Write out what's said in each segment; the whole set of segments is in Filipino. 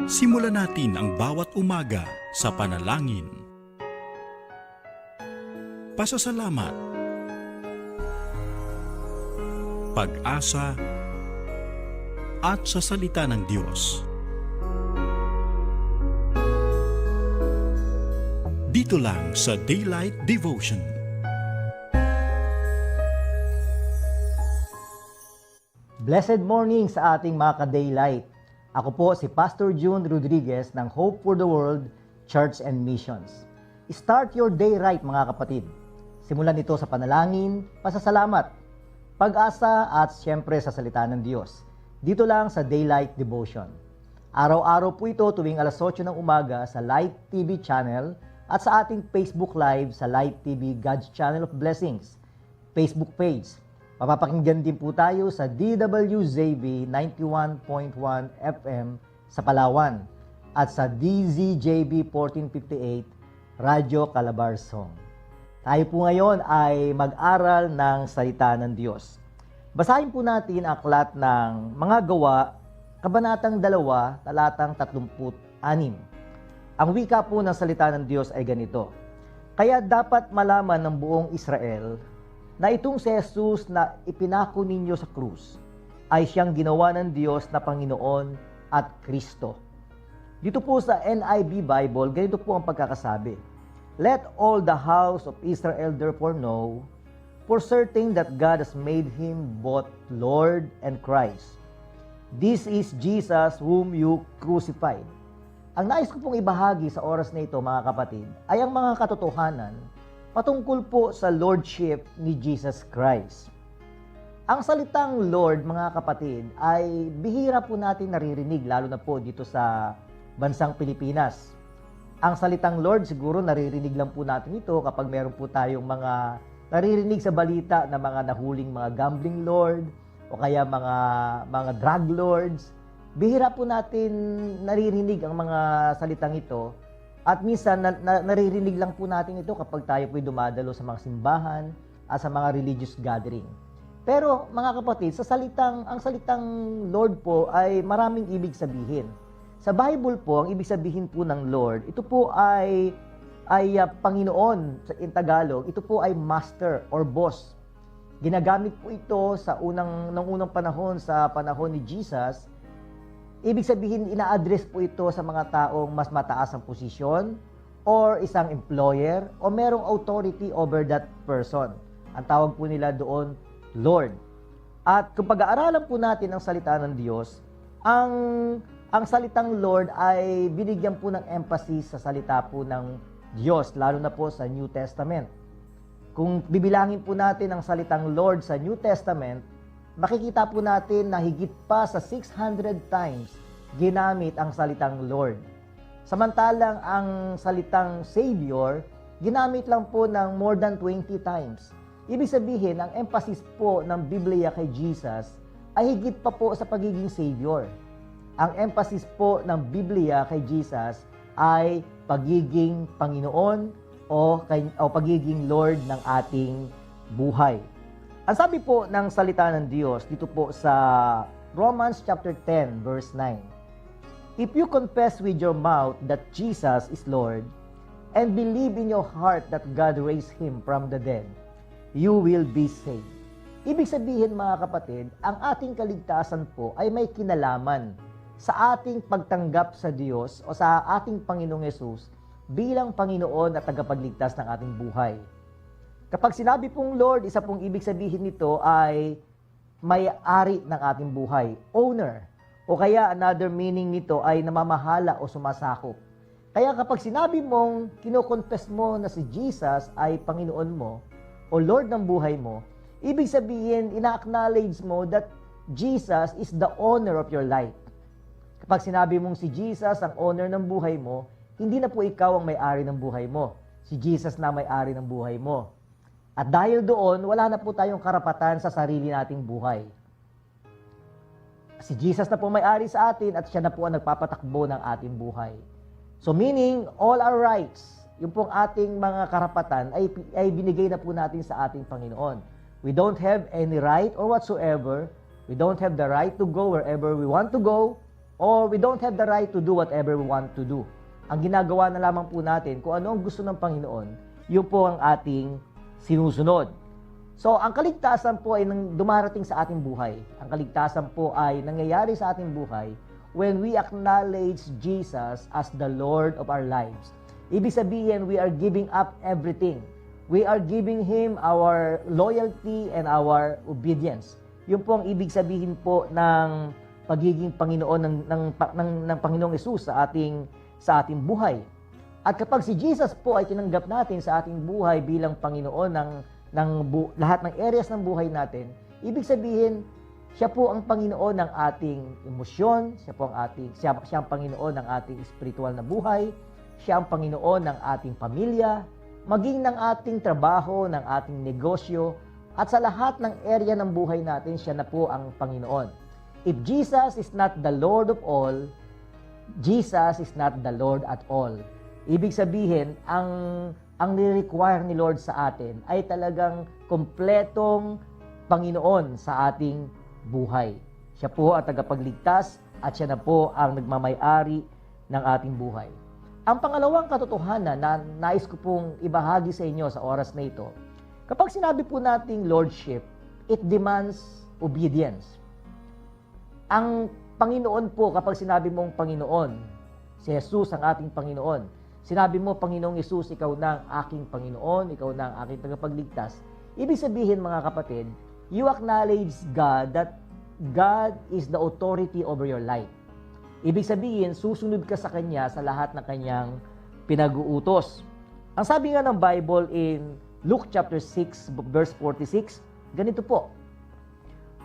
Simulan natin ang bawat umaga sa panalangin. Pasasalamat, pag-asa, at sa salita ng Diyos. Dito lang sa Daylight Devotion. Blessed morning sa ating mga ka-daylight. Ako po si Pastor June Rodriguez ng Hope for the World Church and Missions. Start your day right mga kapatid. Simulan ito sa panalangin, pasasalamat, pag-asa at siyempre sa salita ng Diyos. Dito lang sa Daylight Devotion. Araw-araw po ito tuwing alas 8 ng umaga sa Light TV channel at sa ating Facebook Live sa Light TV God's Channel of Blessings Facebook page. Mapapakinggan din po tayo sa DWZB 91.1 FM sa Palawan at sa DZJB 1458 Radyo Calabarzon. Tayo po ngayon ay mag-aral ng salita ng Diyos. Basahin po natin ang aklat ng Mga Gawa, Kabanatang 2, talatang 36. Ang wika po ng salita ng Diyos ay ganito: Kaya dapat malaman ng buong Israel na itong si Jesus na ipinako ninyo sa krus ay siyang ginawa ng Diyos na Panginoon at Kristo. Dito po sa NIV Bible, ganito po ang pagkakasabi: Let all the house of Israel therefore know for certain that God has made him both Lord and Christ. This is Jesus whom you crucified. Ang nais ko pong ibahagi sa oras na ito mga kapatid ay ang mga katotohanan patungkol po sa Lordship ni Jesus Christ. Ang salitang Lord, mga kapatid, ay bihira po natin naririnig, lalo na po dito sa bansang Pilipinas. Ang salitang Lord, siguro naririnig lang po natin ito kapag meron po tayong mga naririnig sa balita na mga nahuling mga gambling lord o kaya mga drug lords. Bihira po natin naririnig ang mga salitang ito. At minsan, naririnig lang po natin ito kapag tayo po'y dumadalo sa mga simbahan at sa mga religious gathering. Pero mga kapatid, ang salitang Lord po ay maraming ibig sabihin. Sa Bible po, ang ibig sabihin po ng Lord, ito po ay Panginoon in Tagalog. Ito po ay master or boss. Ginagamit po ito sa unang panahon, sa panahon ni Jesus. Ibig sabihin, ina-address po ito sa mga taong mas mataas ang posisyon or isang employer o merong authority over that person. Ang tawag po nila doon, Lord. At kung pag-aaralan po natin ang salita ng Diyos, ang salitang Lord ay binigyan po ng emphasis sa salita po ng Diyos, lalo na po sa New Testament. Kung bibilangin po natin ang salitang Lord sa New Testament, makikita po natin na higit pa sa 600 times ginamit ang salitang Lord. Samantalang ang salitang Savior, ginamit lang po ng more than 20 times. Ibig sabihin, ang emphasis po ng Biblia kay Jesus ay higit pa po sa pagiging Savior. Ang emphasis po ng Biblia kay Jesus ay pagiging Panginoon o pagiging Lord ng ating buhay. Ang sabi po ng salita ng Diyos dito po sa Romans chapter 10 verse 9. If you confess with your mouth that Jesus is Lord and believe in your heart that God raised him from the dead, you will be saved. Ibig sabihin mga kapatid, ang ating kaligtasan po ay may kinalaman sa ating pagtanggap sa Diyos o sa ating Panginoong Yesus bilang Panginoon at tagapagligtas ng ating buhay. Kapag sinabi pong Lord, isa pong ibig sabihin nito ay may-ari ng ating buhay, owner. O kaya another meaning nito ay namamahala o sumasakop. Kaya kapag sinabi mong kinoconfess mo na si Jesus ay Panginoon mo o Lord ng buhay mo, ibig sabihin, ina-acknowledge mo that Jesus is the owner of your life. Kapag sinabi mong si Jesus ang owner ng buhay mo, hindi na po ikaw ang may-ari ng buhay mo. Si Jesus na may-ari ng buhay mo. At dahil doon, wala na po tayong karapatan sa sarili nating buhay. Si Jesus na po may-ari sa atin at siya na po ang nagpapatakbo ng ating buhay. So meaning, all our rights, yung pong ating mga karapatan ay binigay na po natin sa ating Panginoon. We don't have any right or whatsoever. We don't have the right to go wherever we want to go. or we don't have the right to do whatever we want to do. Ang ginagawa na lamang po natin, kung ano ang gusto ng Panginoon, yun po ang ating sinusunod. So, ang kaligtasan po ay dumarating sa ating buhay. Ang kaligtasan po ay nangyayari sa ating buhay when we acknowledge Jesus as the Lord of our lives. Ibig sabihin, we are giving up everything. We are giving Him our loyalty and our obedience. Yun po ang ibig sabihin po ng pagiging Panginoon ng Panginoong Hesus sa ating buhay. At kapag si Jesus po ay tinanggap natin sa ating buhay bilang Panginoon ng lahat ng areas ng buhay natin, ibig sabihin, siya po ang Panginoon ng ating emosyon, siya ang Panginoon ng ating spiritual na buhay, siya ang Panginoon ng ating pamilya, maging ng ating trabaho, ng ating negosyo, at sa lahat ng area ng buhay natin, siya na po ang Panginoon. If Jesus is not the Lord of all, Jesus is not the Lord at all. Ibig sabihin, ang ni-require ni Lord sa atin ay talagang kompletong Panginoon sa ating buhay. Siya po ang tagapagligtas at siya na po ang nagmamay-ari ng ating buhay. Ang pangalawang katotohanan na nais ko pong ibahagi sa inyo sa oras na ito, kapag sinabi po nating Lordship, it demands obedience. Ang Panginoon po, kapag sinabi mong Panginoon, si Jesus ang ating Panginoon, sinabi mo, Panginoong Jesus, ikaw na ang aking Panginoon, ikaw na ang aking tagapagligtas, ibig sabihin mga kapatid, you acknowledge God that God is the authority over your life. Ibig sabihin, susunod ka sa Kanya sa lahat ng Kanyang pinag-uutos. Ang sabi nga ng Bible in Luke chapter 6, verse 46, ganito po,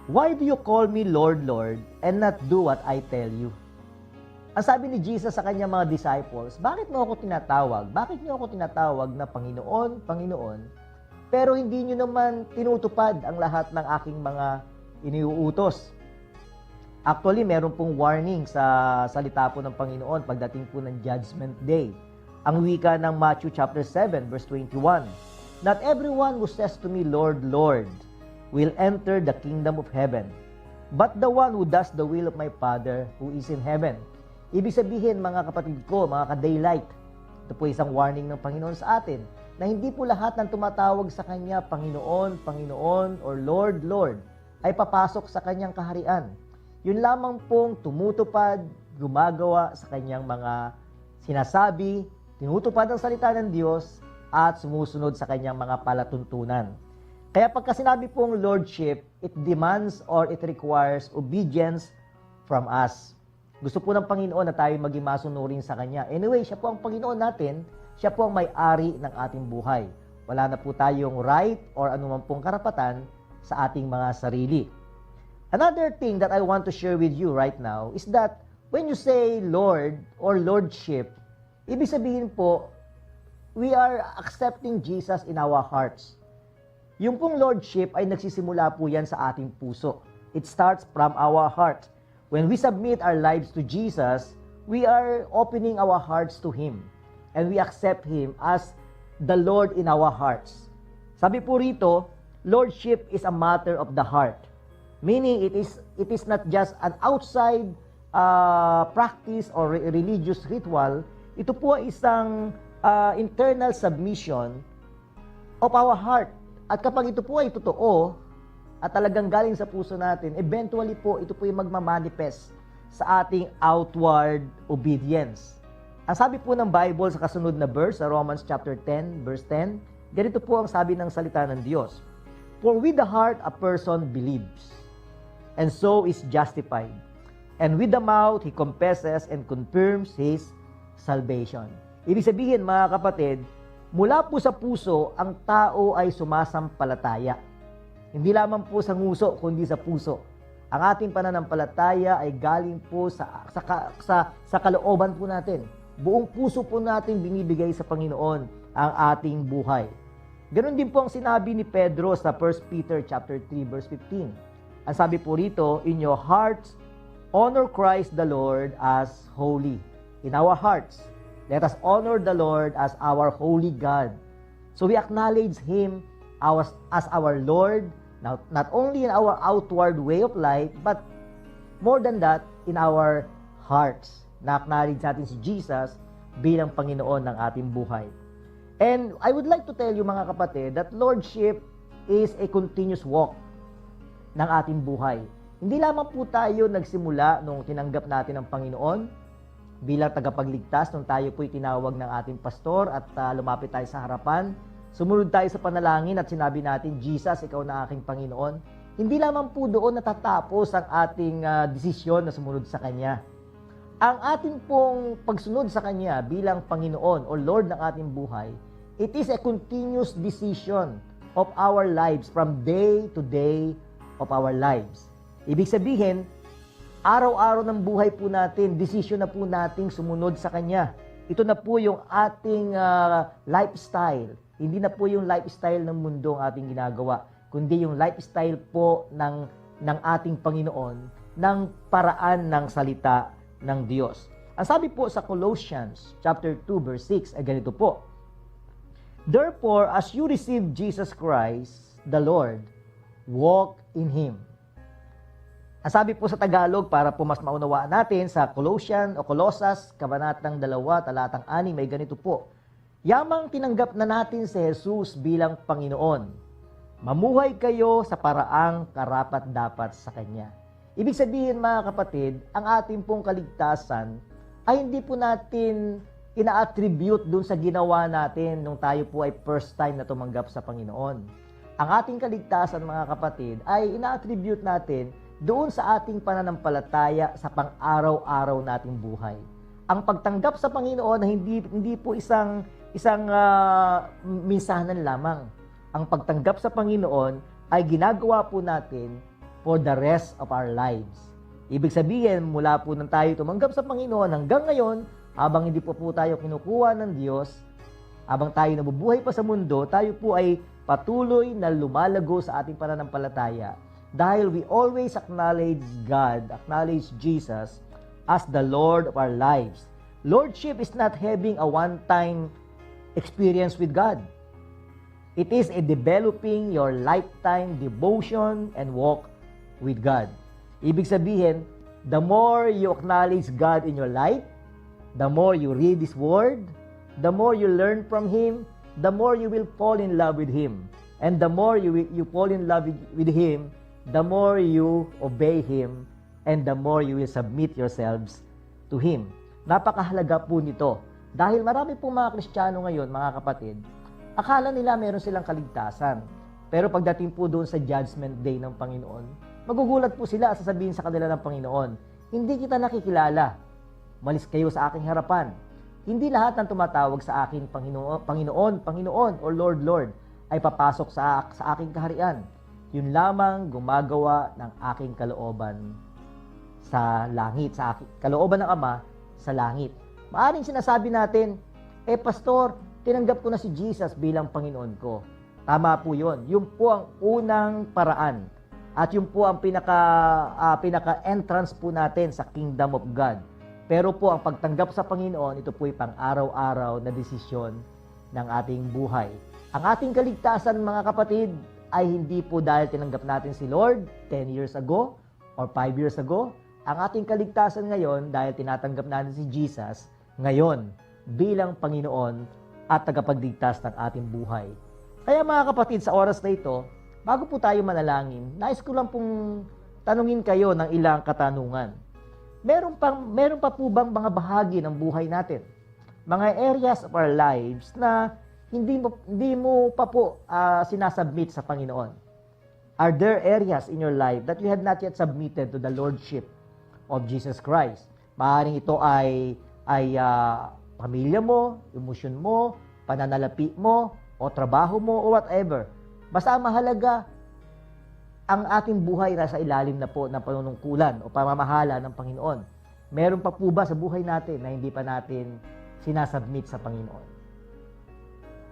"Why do you call me Lord, Lord, and not do what I tell you?" Ang sabi ni Jesus sa kanyang mga disciples, bakit mo ako tinatawag? Bakit niyo ako tinatawag na Panginoon, Panginoon, pero hindi niyo naman tinutupad ang lahat ng aking mga iniuutos? Actually, meron pong warning sa salita po ng Panginoon pagdating po ng Judgment Day. Ang wika ng Matthew chapter 7, verse 21, "Not everyone who says to me, Lord, Lord, will enter the kingdom of heaven, but the one who does the will of my Father who is in heaven." Ibig sabihin, mga kapatid ko, mga ka-daylight, ito po isang warning ng Panginoon sa atin, na hindi po lahat ng tumatawag sa Kanya, Panginoon, Panginoon, or Lord, Lord, ay papasok sa Kanyang kaharian. Yun lamang pong tumutupad, gumagawa sa Kanyang mga sinasabi, tinutupad ang salita ng Diyos, at sumusunod sa Kanyang mga palatuntunan. Kaya pagka sinabi pong Lordship, it demands or it requires obedience from us. Gusto po ng Panginoon na tayo maging masunurin sa Kanya. Anyway, siya po ang Panginoon natin, siya po ang may-ari ng ating buhay. Wala na po tayong right or anuman pong karapatan sa ating mga sarili. Another thing that I want to share with you right now is that when you say Lord or Lordship, ibig sabihin po, we are accepting Jesus in our hearts. Yung pong Lordship ay nagsisimula po yan sa ating puso. It starts from our heart. When we submit our lives to Jesus, we are opening our hearts to Him. And we accept Him as the Lord in our hearts. Sabi po rito, Lordship is a matter of the heart. Meaning, it is not just an outside practice or religious ritual. Ito po ay isang internal submission of our heart. At kapag ito po ay totoo, at talagang galing sa puso natin, eventually po, ito po yung magmamanifest sa ating outward obedience. Ang sabi po ng Bible sa kasunod na verse, sa Romans chapter 10, verse 10, ganito po ang sabi ng salita ng Diyos. "For with the heart a person believes, and so is justified. And with the mouth he confesses and confirms his salvation." Ibig sabihin, mga kapatid, mula po sa puso, ang tao ay sumasampalataya. Hindi lamang po sa nguso, kundi sa puso. Ang ating pananampalataya ay galing po sa kalooban po natin. Buong puso po natin binibigay sa Panginoon ang ating buhay. Ganon din po ang sinabi ni Pedro sa 1 Peter chapter 3 verse 15. Ang sabi po rito, "In your hearts, honor Christ the Lord as holy." In our hearts, let us honor the Lord as our holy God. So we acknowledge Him as our Lord, not only in our outward way of life, but more than that, in our hearts. Na-acknowledge natin si Jesus bilang Panginoon ng ating buhay. And I would like to tell you mga kapatid that Lordship is a continuous walk ng ating buhay. Hindi lamang po tayo nagsimula nung tinanggap natin ang Panginoon bilang tagapagligtas, nung tayo po'y tinawag ng ating pastor at lumapit tayo sa harapan. Sumunod tayo sa panalangin at sinabi natin, Jesus, ikaw na aking Panginoon. Hindi lamang po doon natatapos ang ating desisyon na sumunod sa Kanya. Ang ating pong pagsunod sa Kanya bilang Panginoon o Lord ng ating buhay, it is a continuous decision of our lives from day to day of our lives. Ibig sabihin, araw-araw ng buhay po natin, decision na po nating sumunod sa Kanya. Ito na po yung ating lifestyle. Hindi na po yung lifestyle ng mundo ang ating ginagawa, kundi yung lifestyle po ng ating Panginoon, ng paraan ng salita ng Diyos. Ang sabi po sa Colossians chapter 2 verse 6 ay ganito po. Therefore, as you receive Jesus Christ, the Lord, walk in Him. Ang sabi po sa Tagalog, para po mas maunawaan natin, sa Colossians o Colosas, kabanatang 2, talatang 6, may ganito po. Yamang tinanggap na natin si Jesus bilang Panginoon, mamuhay kayo sa paraang karapat-dapat sa Kanya. Ibig sabihin mga kapatid, ang ating pong kaligtasan ay hindi po natin ina-attribute dun sa ginawa natin nung tayo po ay first time na tumanggap sa Panginoon. Ang ating kaligtasan mga kapatid ay ina-attribute natin doon sa ating pananampalataya sa pang-araw-araw nating buhay. Ang pagtanggap sa Panginoon na hindi po isang minsanan lamang. Ang pagtanggap sa Panginoon ay ginagawa po natin for the rest of our lives. Ibig sabihin, mula po nang tayo tumanggap sa Panginoon hanggang ngayon, habang hindi po tayo kinukuha ng Diyos, habang tayo nabubuhay pa sa mundo, tayo po ay patuloy na lumalago sa ating pananampalataya dahil we always acknowledge God, acknowledge Jesus as the Lord of our lives. Lordship is not having a one-time experience with God. It is a developing your lifetime devotion and walk with God. Ibig sabihin, the more you acknowledge God in your life, the more you read His Word, the more you learn from Him, the more you will fall in love with Him. And the more you fall in love with Him, the more you obey Him, and the more you will submit yourselves to Him. Napakahalaga po nito. Dahil marami pong mga Kristiyano ngayon, mga kapatid, akala nila meron silang kaligtasan. Pero pagdating po doon sa Judgment Day ng Panginoon, magugulat po sila at sasabihin sa kanila ng Panginoon, hindi kita nakikilala. Malis kayo sa aking harapan. Hindi lahat ng tumatawag sa akin Panginoon, o Lord, Lord, ay papasok sa aking kaharian. Yun lamang gumagawa ng aking kalooban sa langit, sa aking kalooban ng Ama sa langit. Maaring sinasabi natin, Pastor, tinanggap ko na si Jesus bilang Panginoon ko. Tama po yun. Yun po ang unang paraan. At yun po ang pinaka-entrance po natin sa Kingdom of God. Pero po ang pagtanggap sa Panginoon, ito po ay pang-araw-araw na desisyon ng ating buhay. Ang ating kaligtasan, mga kapatid, ay hindi po dahil tinanggap natin si Lord 10 years ago or 5 years ago. Ang ating kaligtasan ngayon dahil tinatanggap natin si Jesus ngayon bilang Panginoon at tagapagligtas ng ating buhay. Kaya mga kapatid, sa oras na ito, bago po tayo manalangin, nais ko lang pong tanungin kayo ng ilang katanungan. Meron pa po bang mga bahagi ng buhay natin, mga areas of our lives na hindi mo pa po sinasubmit sa Panginoon? Are there areas in your life that you have not yet submitted to the Lordship of Jesus Christ? Maaaring ito ay pamilya mo, emosyon mo, pananalapi mo, o trabaho mo, o whatever. Basta mahalaga, ang ating buhay nasa ilalim na po ng panunungkulan o pamamahala ng Panginoon. Meron pa po ba sa buhay natin na hindi pa natin sinasubmit sa Panginoon?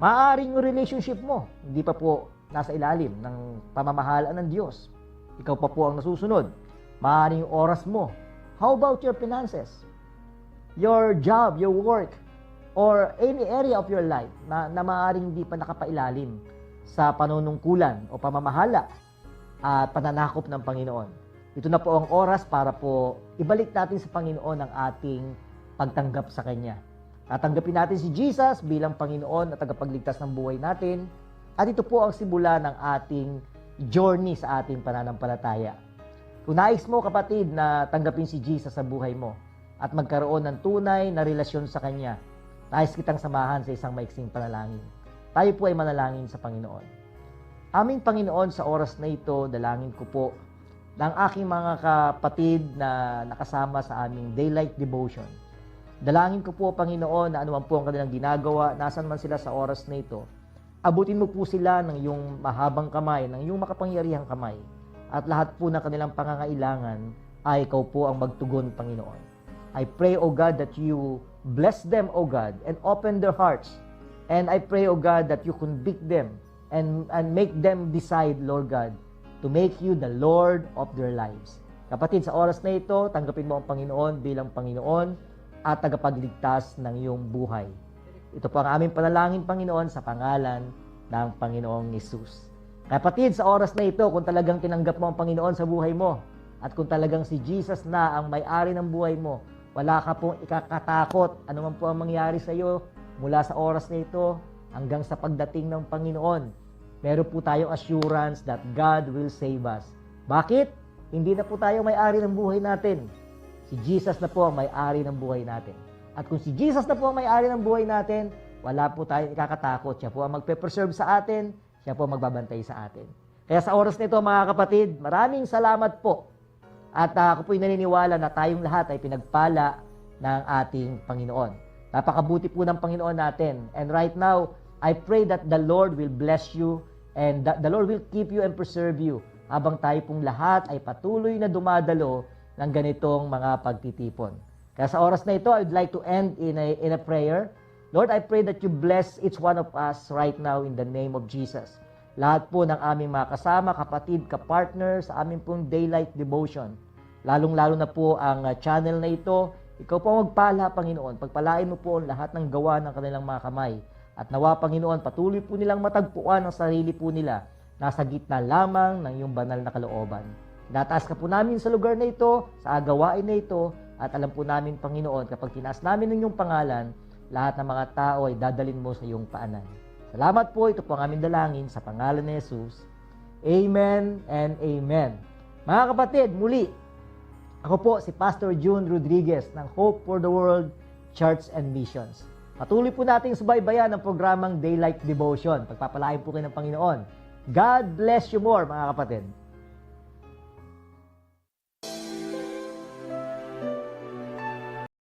Maaaring yung relationship mo, hindi pa po nasa ilalim ng pamamahala ng Diyos. Ikaw pa po ang nasusunod. Maaaring yung oras mo. How about your finances? Your job, your work, or any area of your life na maaaring hindi pa nakapailalim sa panunungkulan o pamamahala at pananakop ng Panginoon. Ito na po ang oras para po ibalik natin sa Panginoon ang ating pagtanggap sa Kanya. Tatanggapin natin si Jesus bilang Panginoon at tagapagligtas ng buhay natin. At ito po ang simula ng ating journey sa ating pananampalataya. Kung nais mo, kapatid, na tanggapin si Jesus sa buhay mo at magkaroon ng tunay na relasyon sa Kanya, nais kitang samahan sa isang maiksing panalangin. Tayo po ay manalangin sa Panginoon. Aming Panginoon, sa oras na ito, dalangin ko po ng aking mga kapatid na nakasama sa aming daylight devotion. Dalangin ko po, Panginoon, na anuman po ang kanilang ginagawa, nasan man sila sa oras na ito, abutin mo po sila ng iyong mahabang kamay, ng iyong makapangyarihang kamay. At lahat po ng kanilang pangangailangan ay ikaw po ang magtugon, Panginoon. I pray, O God, that you bless them, O God, and open their hearts. And I pray, O God, that you convict them and make them decide, Lord God, to make you the Lord of their lives. Kapatid, sa oras na ito, tanggapin mo ang Panginoon bilang Panginoon at tagapagligtas ng iyong buhay. Ito po ang aming panalangin, Panginoon, sa pangalan ng Panginoong Hesus. Kapatid, sa oras na ito, kung talagang tinanggap mo ang Panginoon sa buhay mo, at kung talagang si Jesus na ang may-ari ng buhay mo, wala ka pong ikakatakot anuman po ang mangyari sa iyo mula sa oras na ito hanggang sa pagdating ng Panginoon. Meron po tayong assurance that God will save us. Bakit? Hindi na po tayo may-ari ng buhay natin. Si Jesus na po ang may-ari ng buhay natin. At kung si Jesus na po ang may-ari ng buhay natin, wala po tayong ikakatakot. Siya po ang magpe-preserve sa atin, siya po ang magbabantay sa atin. Kaya sa oras nito, mga kapatid, maraming salamat po. At ako po'y naniniwala na tayong lahat ay pinagpala ng ating Panginoon. Napakabuti po ng Panginoon natin. And right now, I pray that the Lord will bless you and that the Lord will keep you and preserve you habang tayo pong lahat ay patuloy na dumadalo ng ganitong mga pagtitipon. Kaya sa oras na ito, I'd like to end in a prayer. Lord, I pray that you bless each one of us right now in the name of Jesus. Lahat po ng aming mga kasama, kapatid, kapartner sa aming pong daylight devotion. Lalong-lalo na po ang channel na ito. Ikaw po ang magpala, Panginoon. Pagpalain mo po ang lahat ng gawa ng kanilang mga kamay. At nawa, Panginoon, patuloy po nilang matagpuan ang sarili po nila. Nasa gitna lamang ng iyong banal na kalooban. Tinataas ka po namin sa lugar na ito, sa gawain na ito, at alam po namin, Panginoon, kapag tinaas namin ng iyong pangalan, lahat ng mga tao ay dadalin mo sa iyong paanan. Salamat po, ito po ang aming dalangin sa pangalan ni Jesus. Amen and amen. Mga kapatid, muli, ako po si Pastor June Rodriguez ng Hope for the World Church and Missions. Patuloy po nating subaybayan ang programang Daylight Devotion. Pagpapalain po kayo ng Panginoon. God bless you more, mga kapatid.